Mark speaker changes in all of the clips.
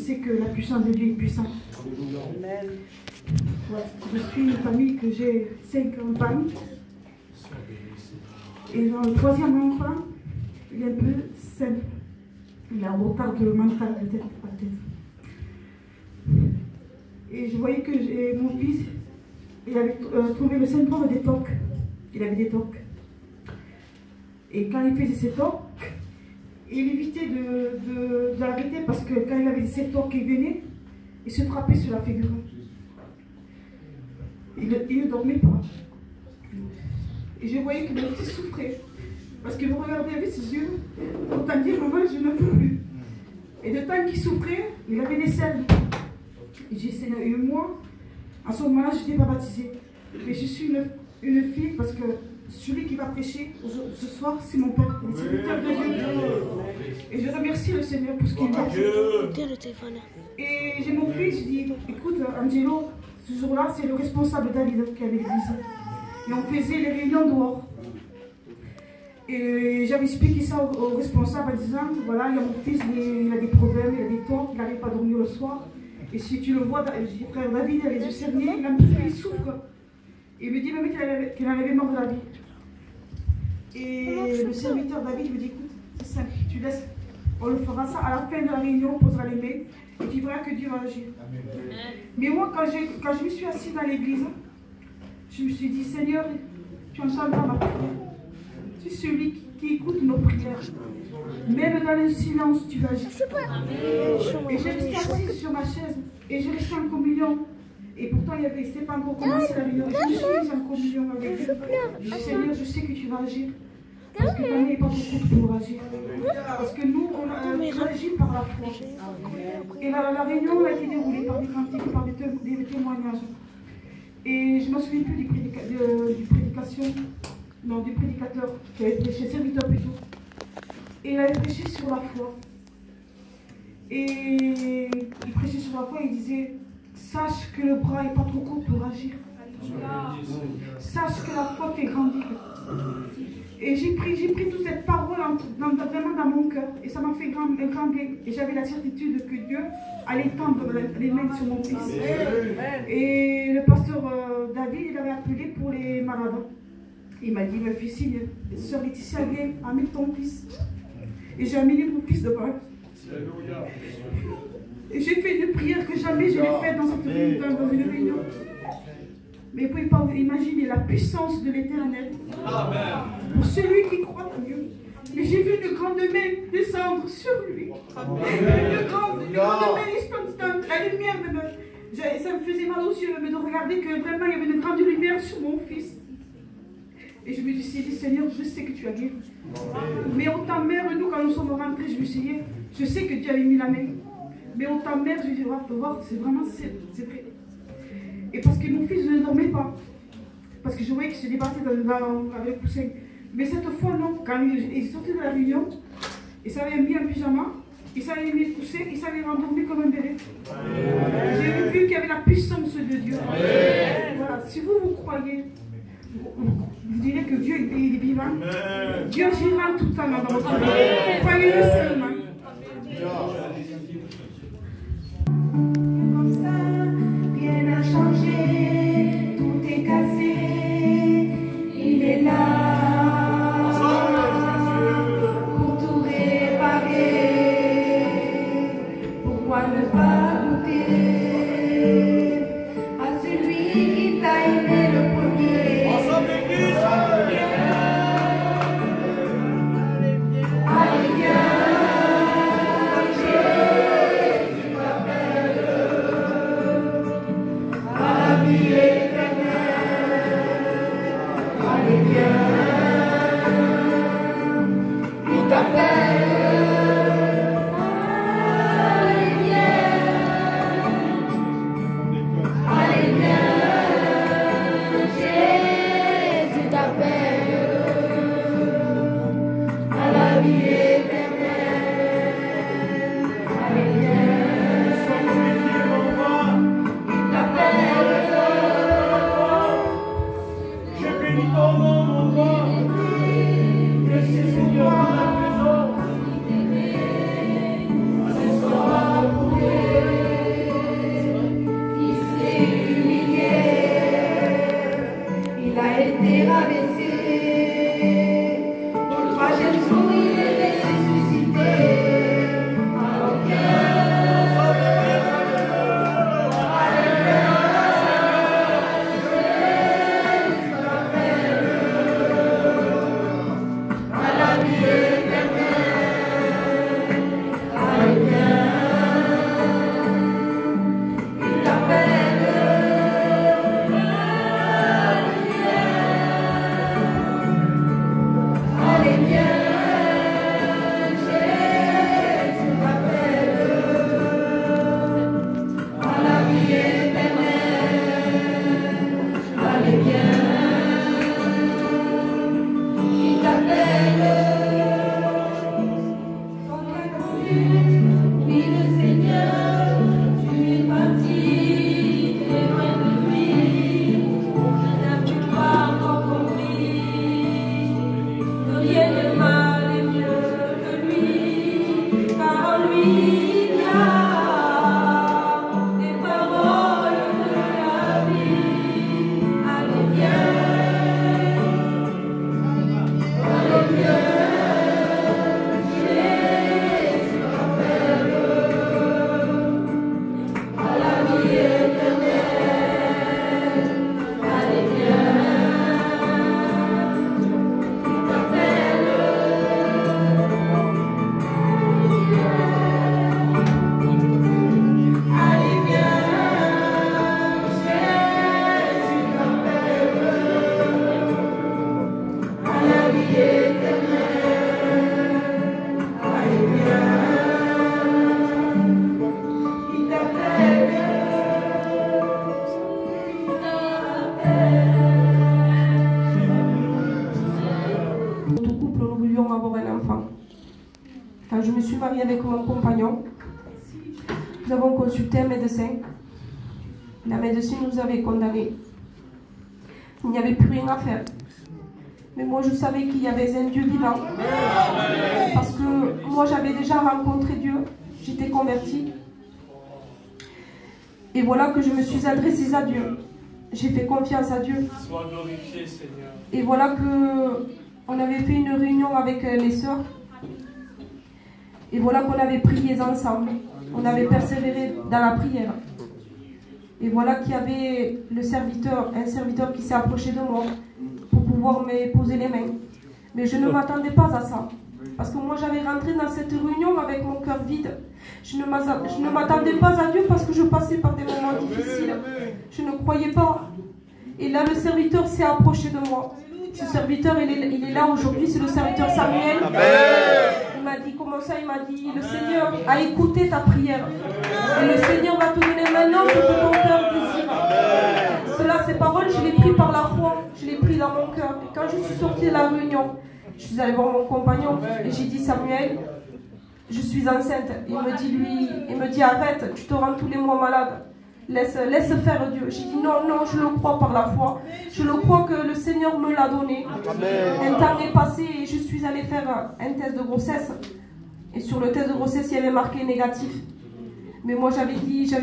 Speaker 1: C'est que la puissance de Dieu est puissante. Je suis une famille que j'ai 5 enfants. Et dans le 3e enfant, il est un peu simple. Il a un retard de mental de tête à tête. Et je voyais que mon fils, il avait trouvé le syndrome des TOC. Il avait des TOC. Et quand il faisait ses TOC, il évitait de l'arrêter parce que quand il avait ses TOC qui venaient, il se frappait sur la figure. Il ne dormait pas. Et je voyais que mon fils souffrait. Parce qu'il me regardait avec ses yeux, autant dire, maman, je ne peux plus. Et de temps qu'il souffrait, il avait des selles. Et j'ai essayé, et moi, à ce moment-là, je n'étais pas baptisée. Mais je suis une fille parce que celui qui va prêcher ce soir, c'est mon père, le serviteur de Dieu. Et je remercie le Seigneur pour ce qu'il m'a fait. Et j'ai mon fils, je dis, écoute, Angelo, ce jour-là, c'est le responsable David qui avait l'église. Et on faisait les réunions dehors. Et j'avais expliqué ça au responsable en disant, voilà, il y a mon fils, il a des problèmes, il a des torts, il n'arrive pas à dormir le soir. Et si tu le vois, frère David, il a les yeux cernés, il souffre. Et il me dit même qu'il en avait marre de la vie. Et le serviteur David me dit, écoute, c'est simple, tu laisses, on le fera ça, à la fin de la réunion, on posera les mains, et tu verras que Dieu va agir. Mais moi, quand je me suis assise dans l'église, je me suis dit, Seigneur, tu entendras ma prière. Tu es celui qui écoute nos prières. Même dans le silence, tu vas agir. Et j'ai resté assise sur ma chaise, et j'ai resté en communion. Et pourtant, c'était pas encore commencé la réunion. Je me suis mise en communion avec Dieu. Je dis, Seigneur, je sais que tu vas agir. Parce que ton n'est pas beaucoup pour agir. Parce que nous, on agit par la foi. Et la réunion a été déroulée par des cantiques, par des témoignages. Et je ne me souviens plus du prédicateur qui avait prêché, serviteur plutôt. Et il avait prêché sur la foi. Et il prêchait sur la foi et il disait, sache que le bras n'est pas trop court pour agir. Sache que la foi fait grandir. Et j'ai pris toute cette parole vraiment dans mon cœur. Et ça m'a fait grand bien. Et j'avais la certitude que Dieu allait tendre les mains sur mon fils. Et le pasteur David, il avait appelé pour les malades. Il m'a dit, ma fille, sœur Laetitia, viens, amène ton fils. Et j'ai amené mon fils devant. Et j'ai fait une prière que jamais je l'ai faite dans une réunion. Mais vous ne pouvez pas imaginer la puissance de l'Éternel. Pour celui qui croit en Dieu. Mais j'ai vu une grande main descendre sur lui. Une grande main resplendissante. La lumière ça me faisait mal aux yeux mais de regarder que vraiment il y avait une grande lumière sur mon fils. Et je me suis dit, Seigneur, je sais que tu as guéri. Mais autant mère, nous, quand nous sommes rentrés, je me suis dit, je sais que Dieu avait mis la main. Mais autant mère, je me suis dit, faut voir, c'est vraiment, c'est vrai. Et parce que mon fils ne dormait pas. Parce que je voyais qu'il se débattait avec le coussin. Mais cette fois, non. Quand il sortait de la réunion, il s'avait mis un pyjama, il s'avait mis le coussin, il s'avait rendormi comme un bébé. J'ai vu qu'il y avait la puissance de Dieu. Voilà, si vous croyez, vous direz que Dieu il est vivant. Dieu agira tout le temps dans votre vie. Croyez-le seulement.
Speaker 2: Comme ça, rien n'a changé, tout est cassé, il est là pour tout réparer. Pourquoi ne pas goûter à celui qui t'a aimé le premier? Allez, viens, Jésus t'appelle à la vie éternelle. Allez, viens, il t'appelle. Allez, viens, Nous avons consulté un médecin. La médecine nous avait condamnés. Il n'y avait plus rien à faire. Mais moi, je savais qu'il y avait un Dieu vivant. Parce que moi, j'avais déjà rencontré Dieu. J'étais convertie. Et voilà que je me suis adressée à Dieu. J'ai fait confiance à Dieu.
Speaker 3: Sois glorifié, Seigneur.
Speaker 2: Et voilà que on avait fait une réunion avec les sœurs. Et voilà qu'on avait prié ensemble. On avait persévéré dans la prière. Et voilà qu'il y avait un serviteur qui s'est approché de moi pour pouvoir me poser les mains. Mais je ne m'attendais pas à ça. Parce que moi, j'avais rentré dans cette réunion avec mon cœur vide. Je ne m'attendais pas à Dieu parce que je passais par des moments difficiles. Je ne croyais pas. Et là, le serviteur s'est approché de moi. Ce serviteur, il est là aujourd'hui, c'est le serviteur Samuel. Il m'a dit, comment ça? Il m'a dit, le Seigneur a écouté ta prière. Et le Seigneur va te donner maintenant ce que ton cœur désire. Cela, ces paroles, je les ai prises par la foi. Je les ai prises dans mon cœur. Et quand je suis sortie de la réunion, je suis allée voir mon compagnon et j'ai dit, Samuel, je suis enceinte. Il me dit, arrête, tu te rends tous les mois malade. Laisse faire Dieu. J'ai dit non, je le crois par la foi. Je le crois que le Seigneur me l'a donné. Un temps est passé et je suis allée faire un test de grossesse. Et sur le test de grossesse, il y avait marqué négatif. Mais moi, j'avais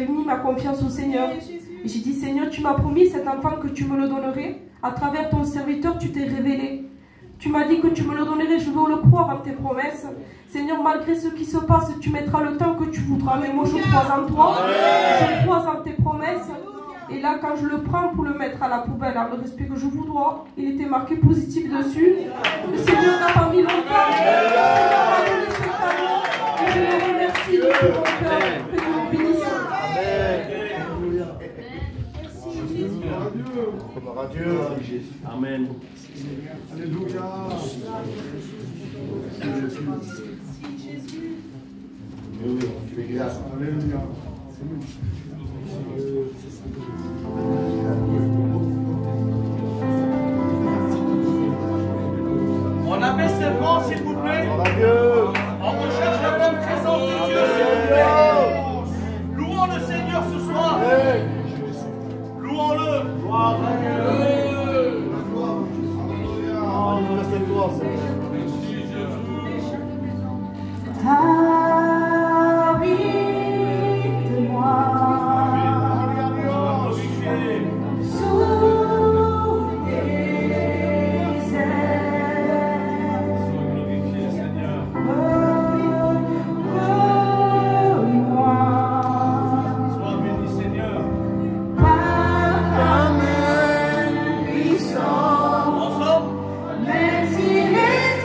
Speaker 2: mis ma confiance au Seigneur. Et j'ai dit, Seigneur, tu m'as promis cet enfant que tu me le donnerais. À travers ton serviteur, tu t'es révélé. Tu m'as dit que tu me le donnerais, je veux le croire en tes promesses. Seigneur, malgré ce qui se passe, tu mettras le temps que tu voudras. Mais moi, je crois en toi. Je crois en tes promesses. Et là, quand je le prends pour le mettre à la poubelle, à le respect que je vous dois, il était marqué positif dessus. Le Seigneur n'a pas mis longtemps. Le Seigneur m'a donné ce cadeau. Et je le remercie de tout mon cœur. Que Dieu le bénisse.
Speaker 4: Merci Jésus. Gloire à Dieu. Amen. Alléluia. Merci Jésus. Oui, tu es grâce. Alléluia.
Speaker 3: On appelle ses rangs, s'il vous plaît. On recherche la bonne présence de Dieu, s'il vous plaît. Louons le Seigneur ce soir. Louons-le. Gloire à Dieu.
Speaker 2: Merci les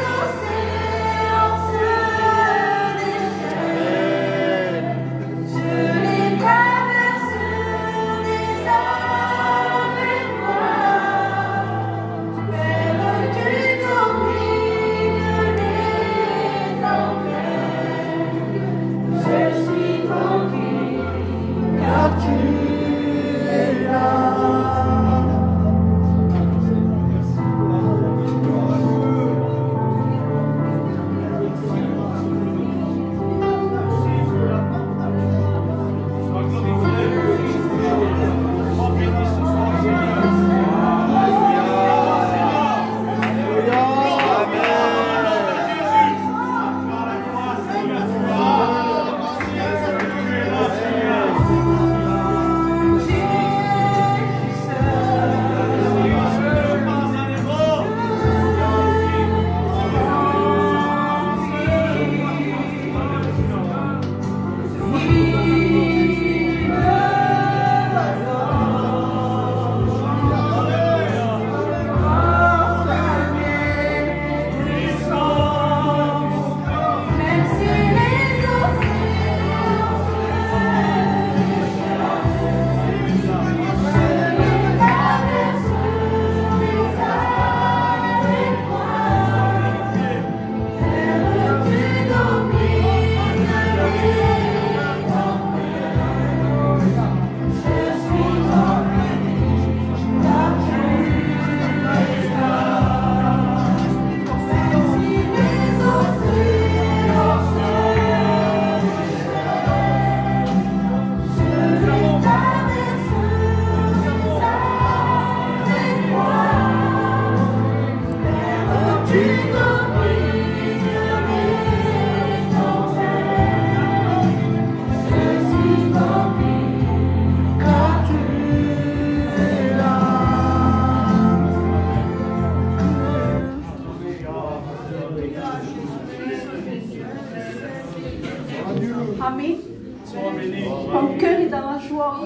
Speaker 5: mon cœur est dans la joie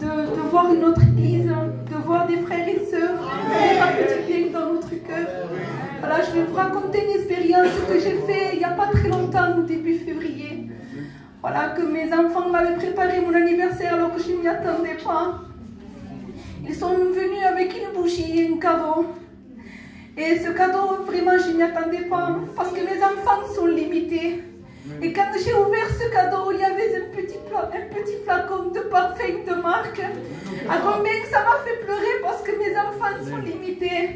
Speaker 5: de voir une autre église, de voir des frères et sœurs, et ça fait du bien dans notre cœur. Voilà, je vais vous raconter une expérience que j'ai faite il n'y a pas très longtemps, au début février. Voilà, que mes enfants m'avaient préparé mon anniversaire alors que je ne m'y attendais pas. Ils sont venus avec une bougie et un cadeau. Et ce cadeau, vraiment, je ne m'y attendais pas parce que mes enfants sont limités. Et quand j'ai ouvert ce cadeau, il y avait un petit flacon de parfum de marque. À combien que ça m'a fait pleurer parce que mes enfants sont limités.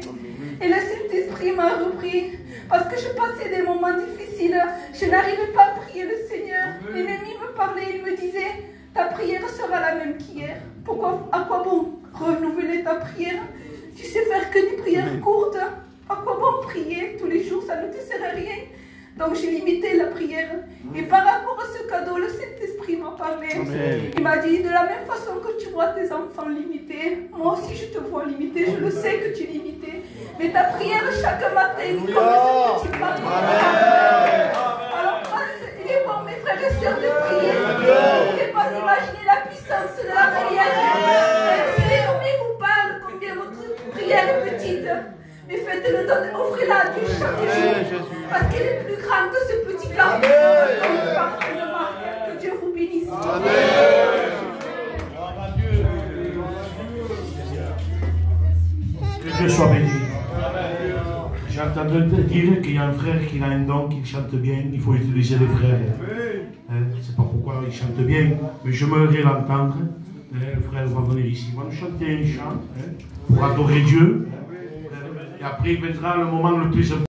Speaker 5: Et le Saint-Esprit m'a repris parce que je passais des moments difficiles. Je n'arrivais pas à prier le Seigneur. L'ennemi me parlait, il me disait, ta prière sera la même qu'hier. À quoi bon renouveler ta prière? Tu sais faire que des prières courtes. À quoi bon prier tous les jours? Ça ne te sert à rien. Donc j'ai limité la prière. Et par rapport à ce cadeau, le Saint-Esprit m'a parlé. Il m'a dit, de la même façon que tu vois tes enfants limités, moi aussi je te vois limité, je le sais que tu es limité. Mais ta prière chaque matin, comme ce petit pas. Alors il est bon mes frères et sœurs de prier. Vous ne pouvez pas imaginer la puissance de la prière. Même si l'ennemi vous parle, combien votre prière est petite. Mais faites-le donner, offrez-la à Dieu chaque jour. Parce qu'elle est plus grande que ce petit garçon. Que Dieu vous bénisse.
Speaker 6: Que Dieu soit béni. J'ai entendu dire qu'il y a un frère qui a un don, qui chante bien. Il faut utiliser les frères. Je ne sais pas pourquoi il chante bien, mais j'aimerais l'entendre. Le frère va venir ici. Il va nous chanter un chant pour adorer Dieu. Et après, il viendra le moment le plus important.